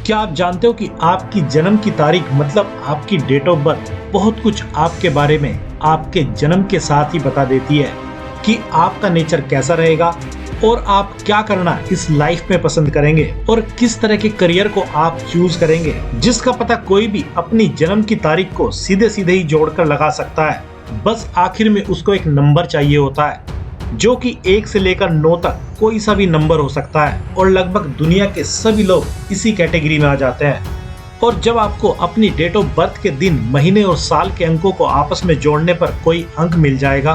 क्या आप जानते हो कि आपकी जन्म की तारीख मतलब आपकी डेट ऑफ बर्थ बहुत कुछ आपके बारे में आपके जन्म के साथ ही बता देती है कि आपका नेचर कैसा रहेगा और आप क्या करना इस लाइफ में पसंद करेंगे और किस तरह के करियर को आप चूज करेंगे, जिसका पता कोई भी अपनी जन्म की तारीख को सीधे सीधे ही जोड़कर लगा सकता है। बस आखिर में उसको एक नंबर चाहिए होता है जो कि 1 से लेकर 9 तक कोई सा भी नंबर हो सकता है और लगभग दुनिया के सभी लोग इसी कैटेगरी में आ जाते हैं। और जब आपको अपनी डेट ऑफ बर्थ के दिन, महीने और साल के अंकों को आपस में जोड़ने पर कोई अंक मिल जाएगा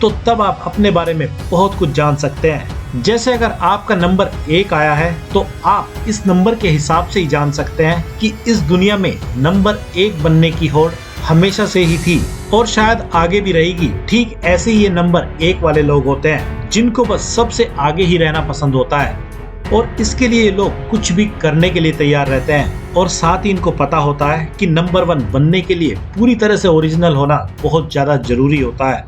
तो तब आप अपने बारे में बहुत कुछ जान सकते हैं। जैसे अगर आपका नंबर 1 आया है तो आप इस नंबर के हिसाब से ही जान सकते हैं कि इस दुनिया में नंबर 1 बनने की होड़ हमेशा से ही थी और शायद आगे भी रहेगी। ठीक ऐसे ही ये नंबर 1 वाले लोग होते हैं जिनको बस सबसे आगे ही रहना पसंद होता है और इसके लिए ये लोग कुछ भी करने के लिए तैयार रहते हैं और साथ ही इनको पता होता है कि नंबर 1 बनने के लिए पूरी तरह से ओरिजिनल होना बहुत ज्यादा जरूरी होता है।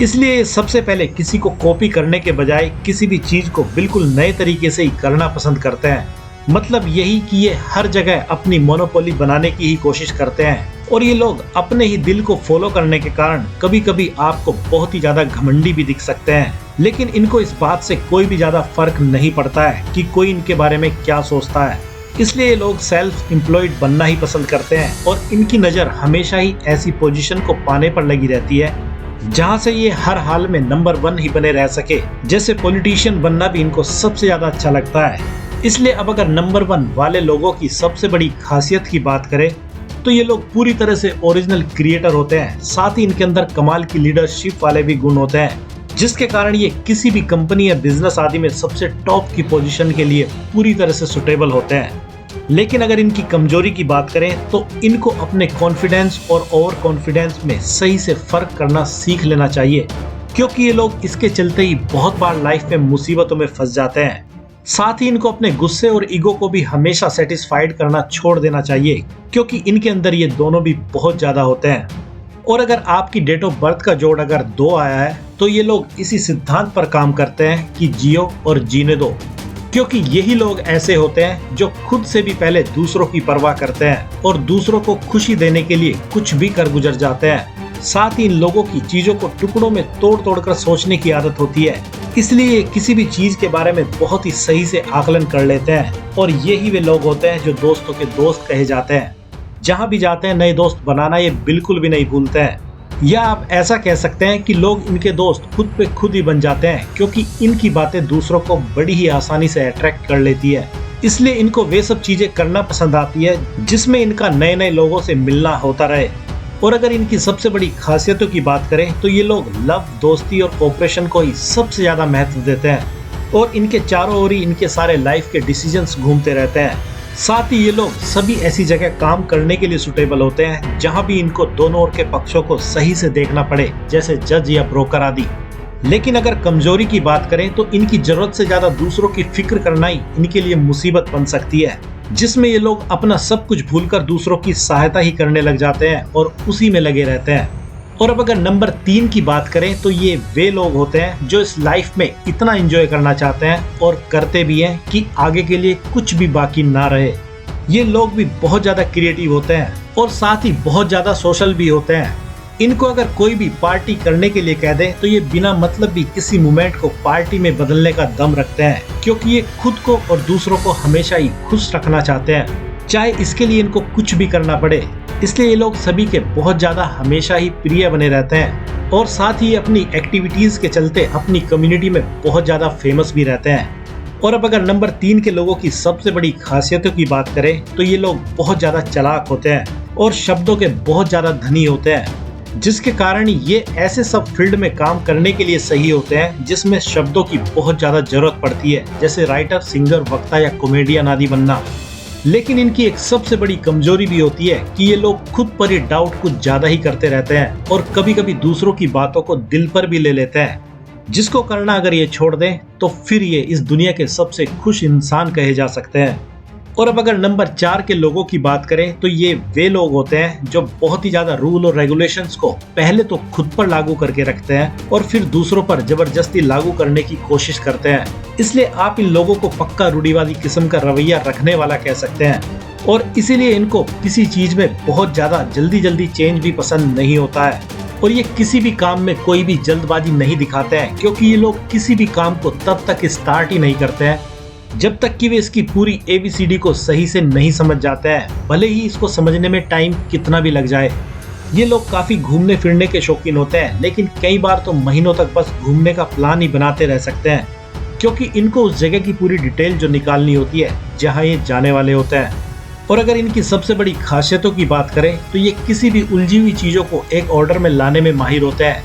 इसलिए सबसे पहले किसी को कॉपी करने के बजाय किसी भी चीज को बिल्कुल नए तरीके से ही करना पसंद करते हैं। मतलब यही कि ये हर जगह अपनी मोनोपोली बनाने की ही कोशिश करते हैं और ये लोग अपने ही दिल को फॉलो करने के कारण कभी कभी आपको बहुत ही ज्यादा घमंडी भी दिख सकते हैं, लेकिन इनको इस बात से कोई भी ज्यादा फर्क नहीं पड़ता है कि कोई इनके बारे में क्या सोचता है। इसलिए ये लोग सेल्फ एम्प्लॉयड बनना ही पसंद करते हैं और इनकी नजर हमेशा ही ऐसी पोजीशन को पाने पर लगी रहती है जहां से ये हर हाल में नंबर 1 ही बने रह सके। जैसे पॉलिटिशियन बनना भी इनको सबसे ज्यादा अच्छा लगता है। इसलिए अब अगर नंबर 1 वाले लोगों की सबसे बड़ी खासियत की बात करें तो ये लोग पूरी तरह से ओरिजिनल क्रिएटर होते हैं। साथ ही इनके अंदर कमाल की लीडरशिप वाले भी गुण होते हैं जिसके कारण ये किसी भी कंपनी या बिजनेस आदि में सबसे टॉप की पोजीशन के लिए पूरी तरह से सुटेबल होते हैं। लेकिन अगर इनकी कमजोरी की बात करें तो इनको अपने कॉन्फिडेंस और ओवर कॉन्फिडेंस में सही से फर्क करना सीख लेना चाहिए, क्योंकि ये लोग इसके चलते ही बहुत बार लाइफ में मुसीबतों में फंस जाते हैं। साथ ही इनको अपने गुस्से और ईगो को भी हमेशा सेटिस्फाइड करना छोड़ देना चाहिए, क्योंकि इनके अंदर ये दोनों भी बहुत ज्यादा होते हैं। और अगर आपकी डेट ऑफ बर्थ का जोड़ अगर 2 आया है तो ये लोग इसी सिद्धांत पर काम करते हैं कि जियो और जीने दो, क्योंकि यही लोग ऐसे होते हैं जो खुद से भी पहले दूसरों की परवाह करते हैं और दूसरों को खुशी देने के लिए कुछ भी कर गुजर जाते हैं। साथ ही इन लोगों की चीजों को टुकड़ों में तोड़ तोड़ कर सोचने की आदत होती है, इसलिए किसी भी चीज के बारे में बहुत ही सही से आकलन कर लेते हैं। और यही वे लोग होते हैं जो दोस्तों के दोस्त कहे जाते हैं। जहां भी जाते हैं नए दोस्त बनाना ये बिल्कुल भी नहीं भूलते हैं, या आप ऐसा कह सकते हैं कि लोग इनके दोस्त खुद पे खुद ही बन जाते हैं, क्योंकि इनकी बातें दूसरों को बड़ी ही आसानी से अट्रैक्ट कर लेती है। इसलिए इनको वे सब चीजें करना पसंद आती है जिसमें इनका नए नए लोगों से मिलना होता रहे। और अगर इनकी सबसे बड़ी खासियतों की बात करें तो ये लोग लव, दोस्ती और कोऑपरेशन को ही सबसे ज्यादा महत्व देते हैं और इनके चारों ओर ही इनके सारे लाइफ के डिसीजंस घूमते रहते हैं। साथ ही ये लोग सभी ऐसी जगह काम करने के लिए सुटेबल होते हैं जहां भी इनको दोनों ओर के पक्षों को सही से देखना पड़े, जैसे जज या ब्रोकर आदि। लेकिन अगर कमजोरी की बात करें तो इनकी जरूरत से ज्यादा दूसरों की फिक्र करना ही इनके लिए मुसीबत बन सकती है, जिसमें ये लोग अपना सब कुछ भूलकर दूसरों की सहायता ही करने लग जाते हैं और उसी में लगे रहते हैं। और अब अगर नंबर 3 की बात करें तो ये वे लोग होते हैं जो इस लाइफ में इतना एंजॉय करना चाहते हैं और करते भी हैं कि आगे के लिए कुछ भी बाकी ना रहे। ये लोग भी बहुत ज्यादा क्रिएटिव होते हैं और साथ ही बहुत ज्यादा सोशल भी होते हैं। इनको अगर कोई भी पार्टी करने के लिए कह दे तो ये बिना मतलब भी किसी मोमेंट को पार्टी में बदलने का दम रखते हैं, क्योंकि ये खुद को और दूसरों को हमेशा ही खुश रखना चाहते हैं, चाहे इसके लिए इनको कुछ भी करना पड़े। इसलिए ये लोग सभी के बहुत ज्यादा हमेशा ही प्रिय बने रहते हैं और साथ ही अपनी एक्टिविटीज के चलते अपनी कम्युनिटी में बहुत ज्यादा फेमस भी रहते हैं। और अब अगर नंबर 3 के लोगों की सबसे बड़ी खासियतों की बात करें तो ये लोग बहुत ज्यादा चालाक होते हैं और शब्दों के बहुत ज्यादा धनी होते हैं, जिसके कारण ये ऐसे सब फील्ड में काम करने के लिए सही होते हैं जिसमें शब्दों की बहुत ज्यादा जरूरत पड़ती है, जैसे राइटर, सिंगर, वक्ता या कॉमेडियन आदि बनना। लेकिन इनकी एक सबसे बड़ी कमजोरी भी होती है कि ये लोग खुद पर ही डाउट कुछ ज्यादा ही करते रहते हैं और कभी कभी दूसरों की बातों को दिल पर भी ले लेते हैं, जिसको करना अगर ये छोड़ दें तो फिर ये इस दुनिया के सबसे खुश इंसान कहे जा सकते हैं। और अब अगर नंबर 4 के लोगों की बात करें तो ये वे लोग होते हैं जो बहुत ही ज्यादा रूल और रेगुलेशंस को पहले तो खुद पर लागू करके रखते हैं और फिर दूसरों पर जबरदस्ती लागू करने की कोशिश करते हैं। इसलिए आप इन लोगों को पक्का रूढ़िवादी किस्म का रवैया रखने वाला कह सकते हैं। और इसीलिए इनको किसी चीज में बहुत ज्यादा जल्दी चेंज भी पसंद नहीं होता है। और ये किसी भी काम में कोई भी जल्दबाजी नहीं दिखाते हैं, क्योंकि ये लोग किसी भी काम को तब तक स्टार्ट ही नहीं करते हैं जब तक कि वे इसकी पूरी ABCD को सही से नहीं समझ जाते हैं, भले ही इसको समझने में टाइम कितना भी लग जाए। ये लोग काफी घूमने फिरने के शौकीन होते हैं, लेकिन कई बार तो महीनों तक बस घूमने का प्लान ही बनाते रह सकते हैं, क्योंकि इनको उस जगह की पूरी डिटेल जो निकालनी होती है जहाँ ये जाने वाले होते हैं। और अगर इनकी सबसे बड़ी खासियतों की बात करें तो ये किसी भी उलझी हुई चीजों को एक ऑर्डर में लाने में माहिर होते हैं।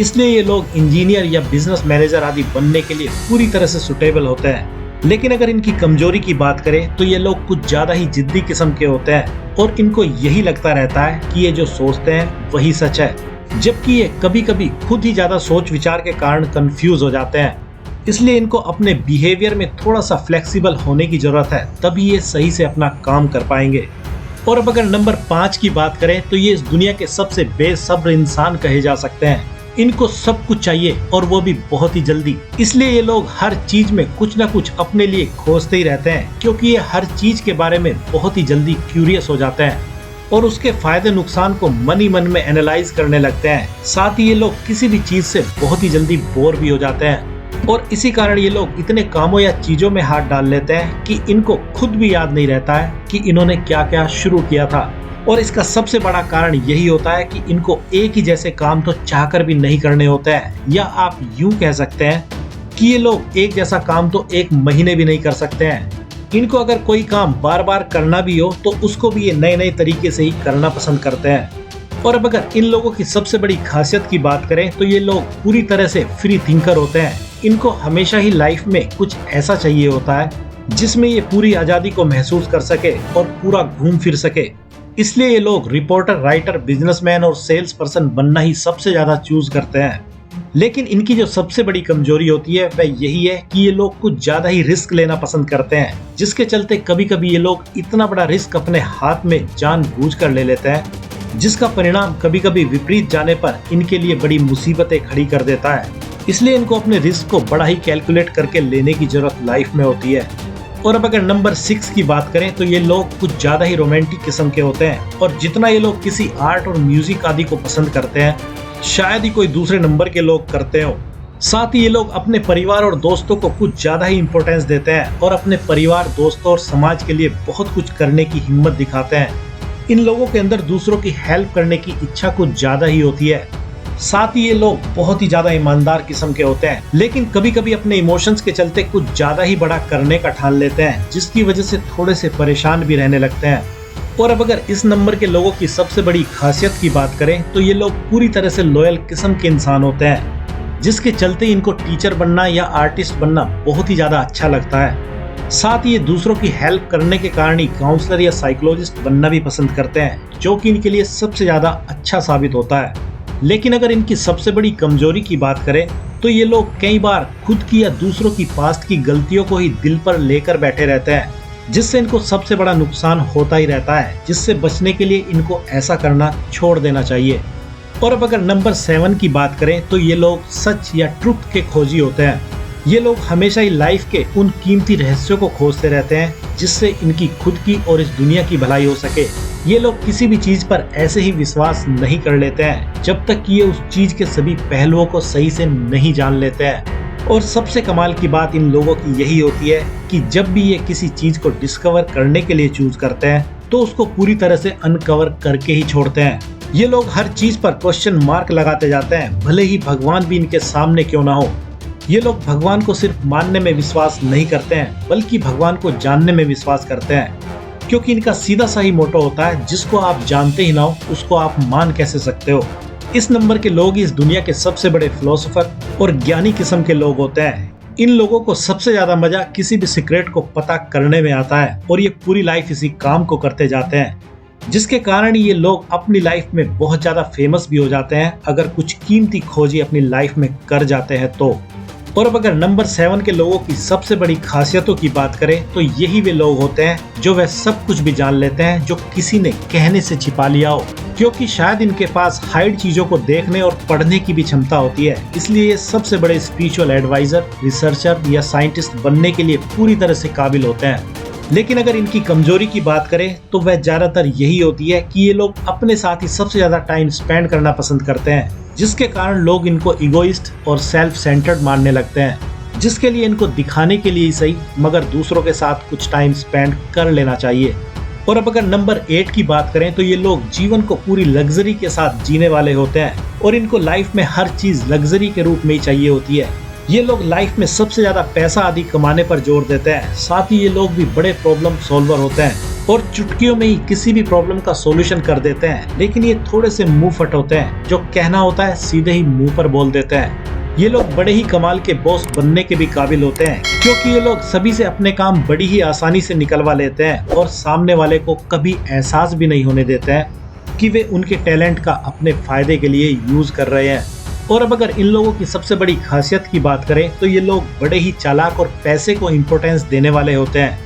इसलिए ये लोग इंजीनियर या बिजनेस मैनेजर आदि बनने के लिए पूरी तरह से सुटेबल होते हैं। लेकिन अगर इनकी कमजोरी की बात करें तो ये लोग कुछ ज्यादा ही जिद्दी किस्म के होते हैं और इनको यही लगता रहता है कि ये जो सोचते हैं वही सच है, जबकि ये कभी कभी खुद ही ज्यादा सोच विचार के कारण कंफ्यूज हो जाते हैं। इसलिए इनको अपने बिहेवियर में थोड़ा सा फ्लेक्सिबल होने की जरूरत है, तभी ये सही से अपना काम कर पाएंगे। और अब अगर नंबर 5 की बात करें तो ये इस दुनिया के सबसे बेसब्र इंसान कहे जा सकते हैं। इनको सब कुछ चाहिए और वो भी बहुत ही जल्दी। इसलिए ये लोग हर चीज में कुछ ना कुछ अपने लिए खोजते ही रहते हैं, क्योंकि ये हर चीज के बारे में बहुत ही जल्दी क्यूरियस हो जाते हैं और उसके फायदे नुकसान को मन ही मन में एनालाइज करने लगते हैं। साथ ही ये लोग किसी भी चीज से बहुत ही जल्दी बोर भी हो जाते हैं और इसी कारण ये लोग इतने कामों या चीजों में हाथ डाल लेते हैं कि इनको खुद भी याद नहीं रहता है कि इन्होंने क्या क्या शुरू किया था। और इसका सबसे बड़ा कारण यही होता है कि इनको एक ही जैसे काम तो चाहकर भी नहीं करने होते हैं, या आप यूं कह सकते हैं कि ये लोग एक जैसा काम तो एक महीने भी नहीं कर सकते हैं। इनको अगर कोई काम बार बार करना भी हो तो उसको भी ये नए नए तरीके से ही करना पसंद करते हैं। और अब अगर इन लोगों की सबसे बड़ी खासियत की बात करें तो ये लोग पूरी तरह से फ्री थिंकर होते हैं। इनको हमेशा ही लाइफ में कुछ ऐसा चाहिए होता है जिसमें ये पूरी आजादी को महसूस कर सके और पूरा घूम फिर सके। इसलिए ये लोग रिपोर्टर, राइटर, बिजनेसमैन और सेल्स पर्सन बनना ही सबसे ज्यादा चूज करते हैं। लेकिन इनकी जो सबसे बड़ी कमजोरी होती है वह यही है कि ये लोग कुछ ज्यादा ही रिस्क लेना पसंद करते हैं, जिसके चलते कभी कभी ये लोग इतना बड़ा रिस्क अपने हाथ में जानबूझकर ले लेते हैं, जिसका परिणाम कभी कभी विपरीत जाने पर इनके लिए बड़ी मुसीबतें खड़ी कर देता है। इसलिए इनको अपने रिस्क को बड़ा ही कैलकुलेट करके लेने की जरूरत लाइफ में होती है। और अब अगर नंबर 6 की बात करें तो ये लोग कुछ ज्यादा ही रोमांटिक किस्म के होते हैं और जितना ये लोग किसी आर्ट और म्यूजिक आदि को पसंद करते हैं, शायद ही कोई दूसरे नंबर के लोग करते हो। साथ ही ये लोग अपने परिवार और दोस्तों को कुछ ज्यादा ही इम्पोर्टेंस देते हैं और अपने परिवार, दोस्तों और समाज के लिए बहुत कुछ करने की हिम्मत दिखाते हैं। इन लोगों के अंदर दूसरों की हेल्प करने की इच्छा कुछ ज्यादा ही होती है। साथ ही ये लोग बहुत ही ज्यादा ईमानदार किस्म के होते हैं, लेकिन कभी कभी अपने इमोशंस के चलते कुछ ज्यादा ही बड़ा करने का ठान लेते हैं, जिसकी वजह से थोड़े से परेशान भी रहने लगते हैं। और अब अगर इस नंबर के लोगों की सबसे बड़ी खासियत की बात करें तो ये लोग पूरी तरह से लॉयल किस्म के इंसान होते हैं, जिसके चलते इनको टीचर बनना या आर्टिस्ट बनना बहुत ही ज्यादा अच्छा लगता है। साथ ही ये दूसरों की हेल्प करने के कारण ही काउंसलर या साइकोलॉजिस्ट बनना भी पसंद करते हैं, जो कि इनके लिए सबसे ज्यादा अच्छा साबित होता है। लेकिन अगर इनकी सबसे बड़ी कमजोरी की बात करें तो ये लोग कई बार खुद की या दूसरों की पास्ट की गलतियों को ही दिल पर लेकर बैठे रहते हैं, जिससे इनको सबसे बड़ा नुकसान होता ही रहता है, जिससे बचने के लिए इनको ऐसा करना छोड़ देना चाहिए। और अब अगर नंबर 7 की बात करें तो ये लोग सच या ट्रुथ के खोजी होते हैं। ये लोग हमेशा ही लाइफ के उन कीमती रहस्यों को खोजते रहते हैं, जिससे इनकी खुद की और इस दुनिया की भलाई हो सके। ये लोग किसी भी चीज पर ऐसे ही विश्वास नहीं कर लेते हैं जब तक कि ये उस चीज के सभी पहलुओं को सही से नहीं जान लेते हैं। और सबसे कमाल की बात इन लोगों की यही होती है कि जब भी ये किसी चीज को डिस्कवर करने के लिए चूज करते हैं तो उसको पूरी तरह से अनकवर करके ही छोड़ते हैं। ये लोग हर चीज पर क्वेश्चन मार्क लगाते जाते हैं, भले ही भगवान भी इनके सामने क्यों ना हो। ये लोग भगवान को सिर्फ मानने में विश्वास नहीं करते हैं, बल्कि भगवान को जानने में विश्वास करते हैं, क्योंकि इनका सीधा सा ही मोटो होता है, जिसको आप जानते ही ना हो उसको आप मान कैसे सकते हो। इस नंबर के लोग इस दुनिया के सबसे बड़े फिलोसोफर और ज्ञानी किस्म के लोग होते हैं। इन लोगों को सबसे ज्यादा मजा किसी भी सीक्रेट को पता करने में आता है और ये पूरी लाइफ इसी काम को करते जाते हैं, जिसके कारण ये लोग अपनी लाइफ में बहुत ज्यादा फेमस भी हो जाते हैं अगर कुछ कीमती खोजी अपनी लाइफ में कर जाते हैं तो। और अब अगर नंबर 7 के लोगों की सबसे बड़ी खासियतों की बात करें तो यही वे लोग होते हैं जो वह सब कुछ भी जान लेते हैं जो किसी ने कहने से छिपा लिया हो, क्योंकि शायद इनके पास हाइड चीजों को देखने और पढ़ने की भी क्षमता होती है। इसलिए ये सबसे बड़े स्पिरिचुअल एडवाइजर, रिसर्चर या साइंटिस्ट बनने के लिए पूरी तरह से काबिल होते हैं। लेकिन अगर इनकी कमजोरी की बात करें तो वह ज्यादातर यही होती है कि ये लोग अपने साथ ही सबसे ज्यादा टाइम स्पेंड करना पसंद करते हैं, जिसके कारण लोग इनको इगोइस्ट और सेल्फ सेंटर्ड मानने लगते हैं, जिसके लिए इनको दिखाने के लिए ही सही मगर दूसरों के साथ कुछ टाइम स्पेंड कर लेना चाहिए। और अब अगर नंबर 8 की बात करें तो ये लोग जीवन को पूरी लग्जरी के साथ जीने वाले होते हैं और इनको लाइफ में हर चीज लग्जरी के रूप में ही चाहिए होती है। ये लोग लाइफ में सबसे ज्यादा पैसा आदि कमाने पर जोर देते हैं। साथ ही ये लोग भी बड़े प्रॉब्लम सॉल्वर होते हैं और चुटकियों में ही किसी भी प्रॉब्लम का सॉल्यूशन कर देते हैं। लेकिन ये थोड़े से मुंह फट होते हैं, जो कहना होता है सीधे ही मुंह पर बोल देते हैं। ये लोग बड़े ही कमाल के बॉस बनने के भी काबिल होते हैं, क्योंकि ये लोग सभी से अपने काम बड़ी ही आसानी से निकलवा लेते हैं और सामने वाले को कभी एहसास भी नहीं होने देते हैं कि वे उनके टैलेंट का अपने फायदे के लिए यूज कर रहे हैं। और अब अगर इन लोगों की सबसे बड़ी खासियत की बात करें तो ये लोग बड़े ही चालाक और पैसे को इम्पोर्टेंस देने वाले होते हैं,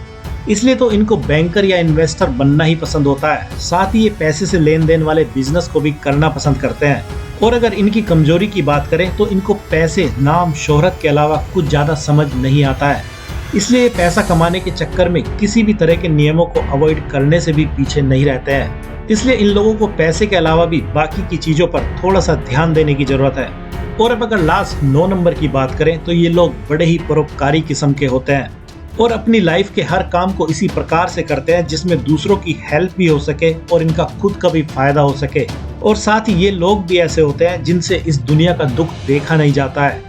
इसलिए तो इनको बैंकर या इन्वेस्टर बनना ही पसंद होता है। साथ ही ये पैसे से लेन देन वाले बिजनेस को भी करना पसंद करते हैं। और अगर इनकी कमजोरी की बात करें तो इनको पैसे, नाम, शोहरत के अलावा कुछ ज्यादा समझ नहीं आता है, इसलिए ये पैसा कमाने के चक्कर में किसी भी तरह के नियमों को अवॉइड करने से भी पीछे नहीं रहते हैं। इसलिए इन लोगों को पैसे के अलावा भी बाकी की चीजों पर थोड़ा सा ध्यान देने की जरूरत है। और अब अगर लास्ट 9 नंबर की बात करें तो ये लोग बड़े ही परोपकारी किस्म के होते हैं और अपनी लाइफ के हर काम को इसी प्रकार से करते हैं जिसमें दूसरों की हेल्प भी हो सके और इनका खुद का भी फायदा हो सके। और साथ ही ये लोग भी ऐसे होते हैं जिनसे इस दुनिया का दुख देखा नहीं जाता है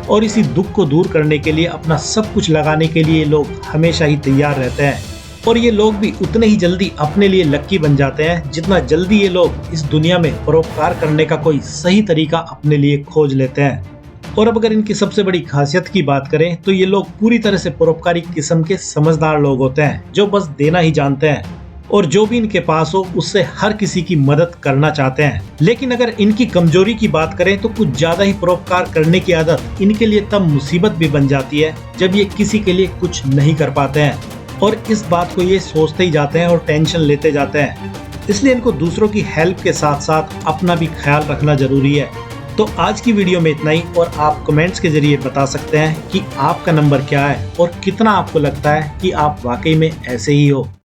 और इसी दुख को दूर करने के लिए अपना सब कुछ लगाने के लिए लोग हमेशा ही तैयार रहते हैं। और ये लोग भी उतने ही जल्दी अपने लिए लक्की बन जाते हैं जितना जल्दी ये लोग इस दुनिया में परोपकार करने का कोई सही तरीका अपने लिए खोज लेते हैं। और अब अगर इनकी सबसे बड़ी खासियत की बात करें तो ये लोग पूरी तरह से परोपकारी किस्म के समझदार लोग होते हैं, जो बस देना ही जानते हैं और जो भी इनके पास हो उससे हर किसी की मदद करना चाहते हैं। लेकिन अगर इनकी कमजोरी की बात करें तो कुछ ज्यादा ही परोपकार करने की आदत इनके लिए तब मुसीबत भी बन जाती है जब ये किसी के लिए कुछ नहीं कर पाते हैं और इस बात को ये सोचते ही जाते हैं और टेंशन लेते जाते हैं। इसलिए इनको दूसरों की हेल्प के साथ साथ अपना भी ख्याल रखना जरूरी है। तो आज की वीडियो में इतना ही और आप कमेंट्स के जरिए बता सकते हैं कि आपका नंबर क्या है और कितना आपको लगता है कि आप वाकई में ऐसे ही हो।